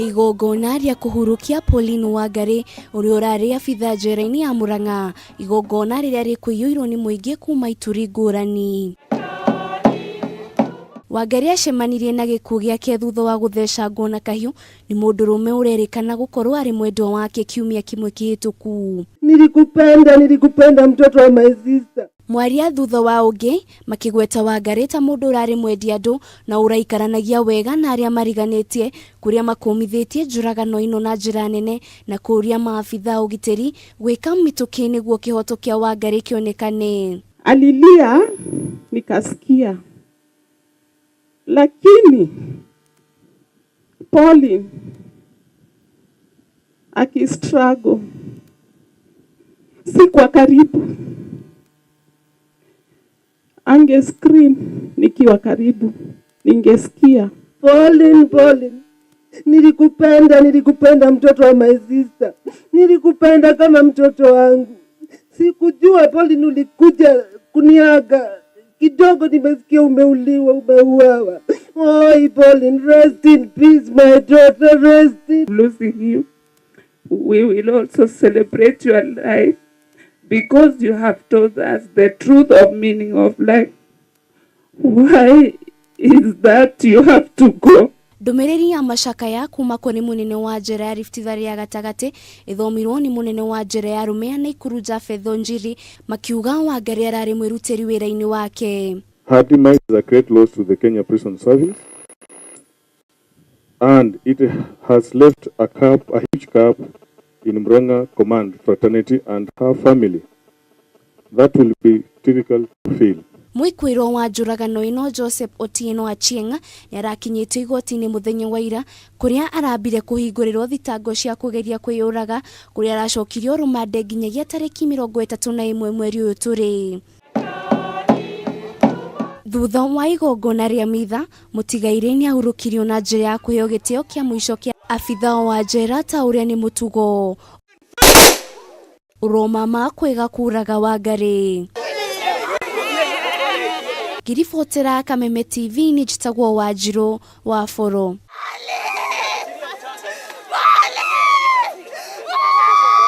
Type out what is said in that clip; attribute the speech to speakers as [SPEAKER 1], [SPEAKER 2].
[SPEAKER 1] Ni igongona rĩa kuhurukia Pauline Wangari uria urari abithaa njera-ini ya Murang'a, igongona riria rikuiyuirwo ni muingi kuma ituri ngurani. Wangari acemanirie na gikuũ giake thutha wa guthecangwo na kahiũ ni mundurume urerikana gukorwo ari mwendwa wake kiumia kimwe kihituku.
[SPEAKER 2] Nilikupenda mtoto wa my sister.
[SPEAKER 1] Mwaria thutha wa ungi makigweta Wangari ta mundu urari mwendia andu na uraikaranagia wega na aria mariganitie kuria makumithitie njuragano ino na njira nene na kuria maabithaa ugitiri gwika mituki niguo kihoto kia Wangari kionekane.
[SPEAKER 2] Alilia nikasikia, lakini Pauline akistruggle si kwa karibu, ange scream nikiwa karibu, ningesikia Pauline, nilikupenda mtoto wa my sister, nilikupenda kama mtoto wangu. Sikujua Pauline ulikuja kuniaga, kidogo nimesikia umeuawa. Oh Pauline, rest in peace my daughter, rest in
[SPEAKER 3] losing you. We will also celebrate your life because you have told us the truth of meaning of life. Why is that you have to go?
[SPEAKER 1] Ndumiriri ya macakaya kuma kuri munene wa njera ya Rift Valley ya gatagati ithomirwo ni munene wa njera ya Rumea na Ikuru Jafeth Njiri makiuga Wangari arari mwirutiri wira-ini wake.
[SPEAKER 4] Her demise is a great loss to the Kenya Prison Service, and it has left a huge gap in Murang'a Command fraternity and her family. That will be difficult to fill.
[SPEAKER 1] Mwikwiro wa njuragano ino Joseph Otieno Achieng' nĩarakinyĩtio igoti-inĩ muthenya wa ira kuria arambire kuhingurirwo thitango cia kugeria kwiyuraga kuria aracokirio rumande nginyagia tariki 31 mweri uyu turi. Thutha wa igongona ria mitha mutigaire ni ahurukirio na njira ya kuheo gitio kia mwisho kia abithaa wa njera ta uria ni mutugo uromama kwega kuraga Wangari. Giribotera Kameme TV ni njitagwo Wanjirũ wa Boro.